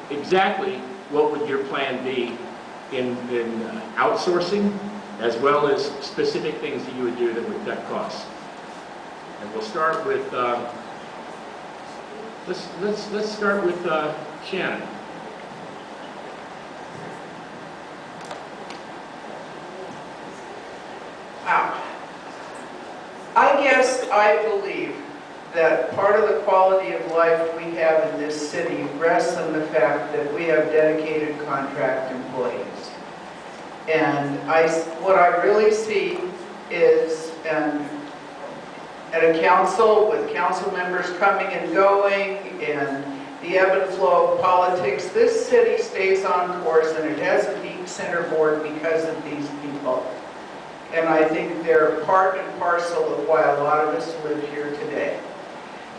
exactly what would your plan be in outsourcing, as well as specific things that you would do that would cut costs. And we'll start with let's start with Shannon. Wow. I guess I believe that part of the quality of life we have in this city rests on the fact that we have dedicated contract employees. And what I really see is at a council with council members coming and going and the ebb and flow of politics, this city stays on course and it has a deep center board because of these people. And I think they're part and parcel of why a lot of us live here today.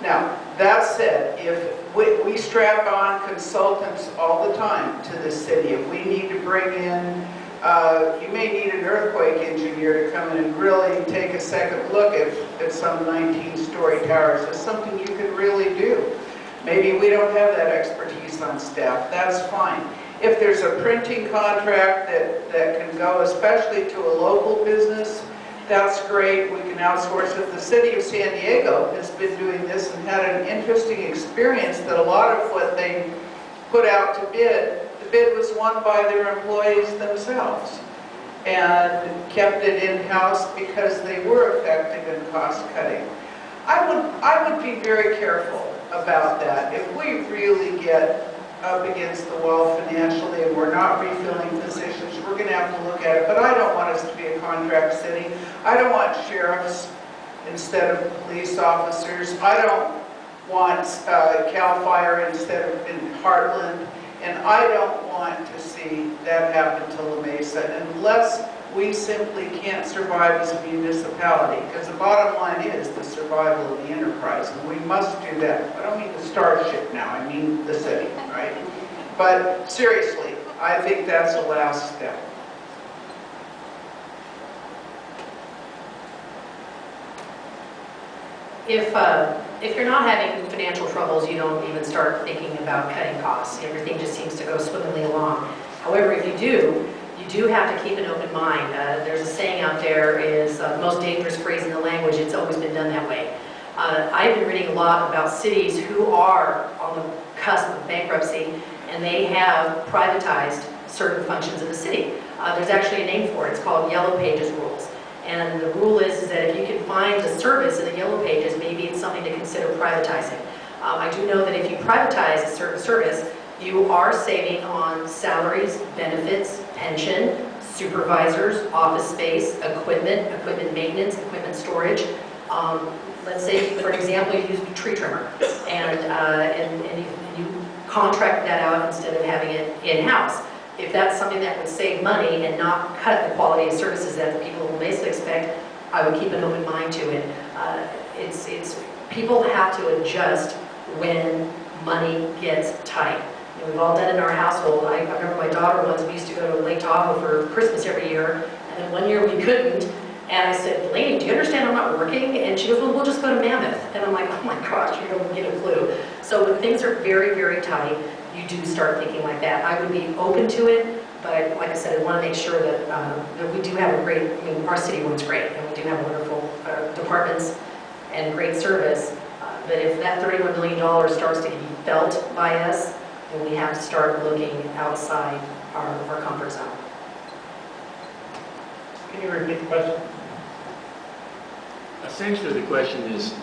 Now, that said, if we strap on consultants all the time to the city, if we need to bring in, you may need an earthquake engineer to come in and really take a second look at some 19-story towers. It's something you could really do. Maybe we don't have that expertise on staff. That's fine. If there's a printing contract that can go, especially to a local business, that's great. We can outsource it. The city of San Diego has been doing this and had an interesting experience that a lot of what they put out to bid, the bid was won by their employees themselves and kept it in-house because they were effective in cost cutting. I would be very careful about that. If we really get up against the wall financially and we're not refilling positions, we're going to have to look at it. But I don't want us to be a contract city. I don't want sheriffs instead of police officers. I don't want CAL FIRE instead of in Heartland. And I don't want to see that happen to La Mesa unless we simply can't survive as a municipality. Because the bottom line is the survival of the enterprise, and we must do that. I don't mean the starship now, I mean the city, right? But seriously, I think that's the last step. If you're not having financial troubles, you don't even start thinking about cutting costs. Everything just seems to go swimmingly along. However, if you do have to keep an open mind. There's a saying out there is the most dangerous phrase in the language. It's always been done that way. I've been reading a lot about cities who are on the cusp of bankruptcy, and they have privatized certain functions of the city. There's actually a name for it. It's called Yellow Pages rules. And the rule is that if you can find a service in the Yellow Pages, maybe it's something to consider privatizing. I do know that if you privatize a certain service, you are saving on salaries, benefits, pension, supervisors, office space, equipment maintenance, equipment storage. Let's say, for example, you use a tree trimmer, and you contract that out instead of having it in-house. If that's something that would save money and not cut the quality of services that the people in Mesa expect, I would keep an open mind to it. People have to adjust when money gets tight. You know, we've all done it in our household. I remember my daughter once, we used to go to Lake Tahoe for Christmas every year, and then one year we couldn't, and I said, "Lady, do you understand I'm not working?" And she goes, "Well, we'll just go to Mammoth." And I'm like, "Oh my gosh, you're going to get a clue." So when things are very, very tight, you do start thinking like that. I would be open to it, but like I said, I want to make sure that we do have a great, I mean, our city runs great, and we do have wonderful departments and great service. But if that $31 million starts to be felt by us, then we have to start looking outside our comfort zone. Can you repeat the question? Essentially, the question is,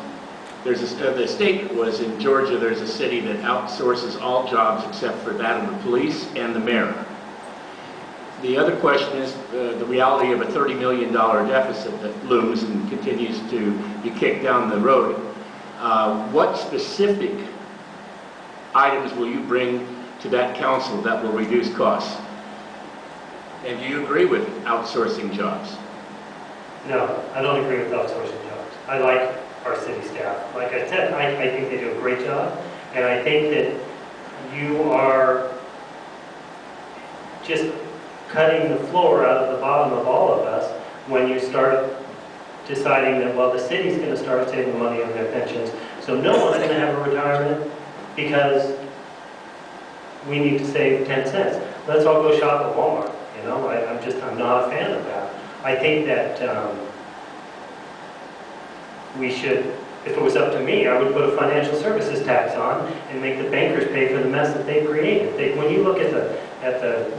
the statement was in Georgia there's a city that outsources all jobs except for that of the police and the mayor. The other question is the reality of a $30 million deficit that looms and continues to be kicked down the road. What specific items will you bring to that council that will reduce costs? And do you agree with outsourcing jobs? No, I don't agree with outsourcing jobs. I like our city staff. Like I said, I think they do a great job, and I think that you are just cutting the floor out of the bottom of all of us when you start deciding that, well, the city's going to start saving money on their pensions, so no one's going to have a retirement because we need to save 10 cents. Let's all go shop at Walmart, you know? I'm not a fan of that. I think that we should, if it was up to me, I would put a financial services tax on and make the bankers pay for the mess that they created. When you look at the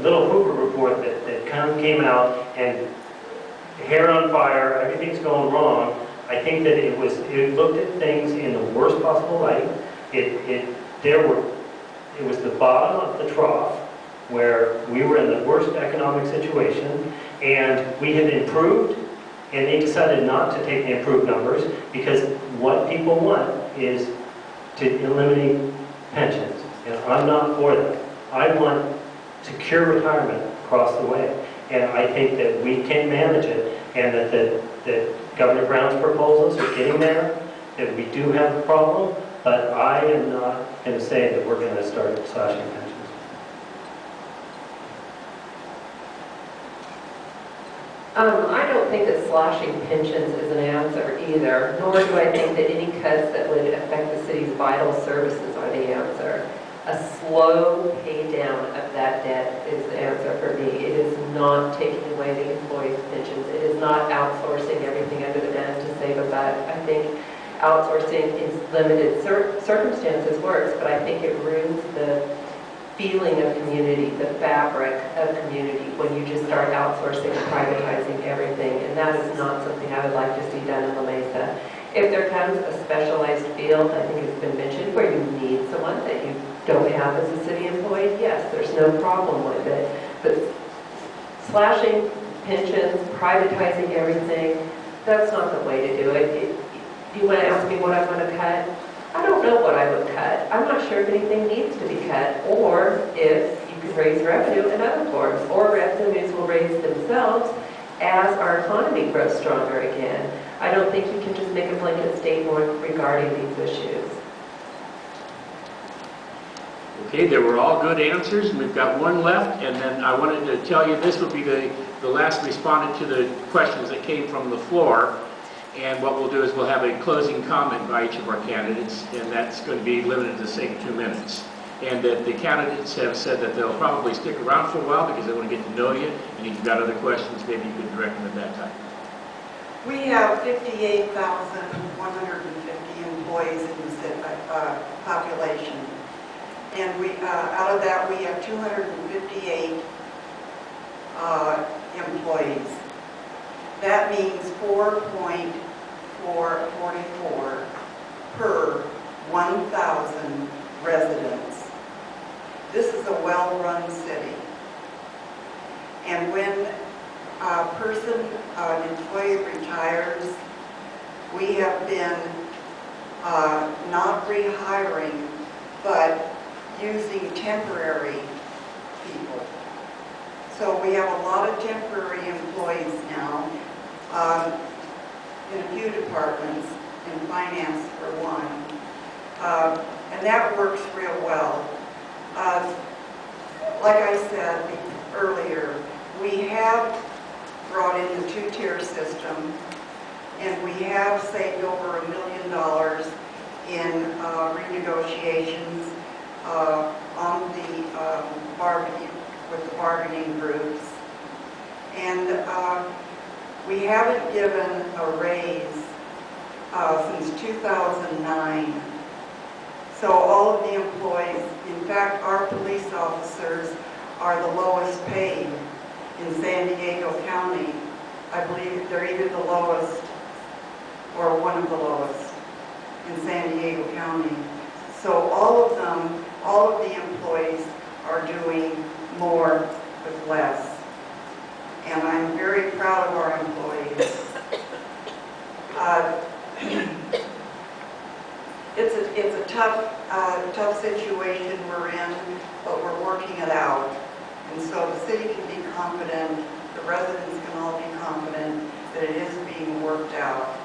little Hoover report that came out, and hair on fire, everything's going wrong, I think that it looked at things in the worst possible light. It was the bottom of the trough where we were in the worst economic situation, and we had improved, and they decided not to take the improved numbers because what people want is to eliminate pensions. And I'm not for that. I want secure retirement across the way. And I think that we can manage it, and that Governor Brown's proposals are getting there, that we do have a problem, but I am not going to say that we're going to start slashing pensions. I don't think that slashing pensions is an answer either, nor do I think that any cuts that would affect the city's vital services are the answer. A slow pay down of that debt is the answer for me. It is not taking away the employees' pensions. It is not outsourcing everything under the bed to save a buck. I think outsourcing in limited circumstances works, but I think it ruins the feeling of community, the fabric of community, when you just start outsourcing and privatizing everything, and that is not something I would like to see done in La Mesa. If there comes a specialized field, I think it's been mentioned, where you need someone that you don't have as a city employee, yes, there's no problem with it, but slashing pensions, privatizing everything, that's not the way to do it. You want to ask me what I'm going to cut? I don't know what I would cut. I'm not sure if anything needs to be cut, or if you can raise revenue in other forms, or revenues will raise themselves as our economy grows stronger again. I don't think you can just make a blanket statement regarding these issues. Okay, they were all good answers, and we've got one left, and then I wanted to tell you this will be the last respondent to the questions that came from the floor. And what we'll do is we'll have a closing comment by each of our candidates, and that's going to be limited to, say, 2 minutes. And that the candidates have said that they'll probably stick around for a while because they want to get to know you, and if you've got other questions, maybe you can direct them at that time. We have 58,150 employees in the city, population. And out of that, we have 258 employees. That means 4.444 per 1,000 residents. This is a well-run city. And when an employee retires, we have been not rehiring, but using temporary people. So we have a lot of temporary employees now, in a few departments, in finance for one, and that works real well. Like I said earlier, we have brought in the two-tier system, and we have saved over $1 million in renegotiations on the with the bargaining groups. And we haven't given a raise since 2009. So all of the employees, in fact, our police officers are the lowest paid in San Diego County. I believe they're either the lowest or one of the lowest in San Diego County. So all of them, all of the employees are doing more with less. And I'm very proud of our employees. It's a tough situation we're in, but we're working it out. And so the city can be confident, the residents can all be confident that it is being worked out.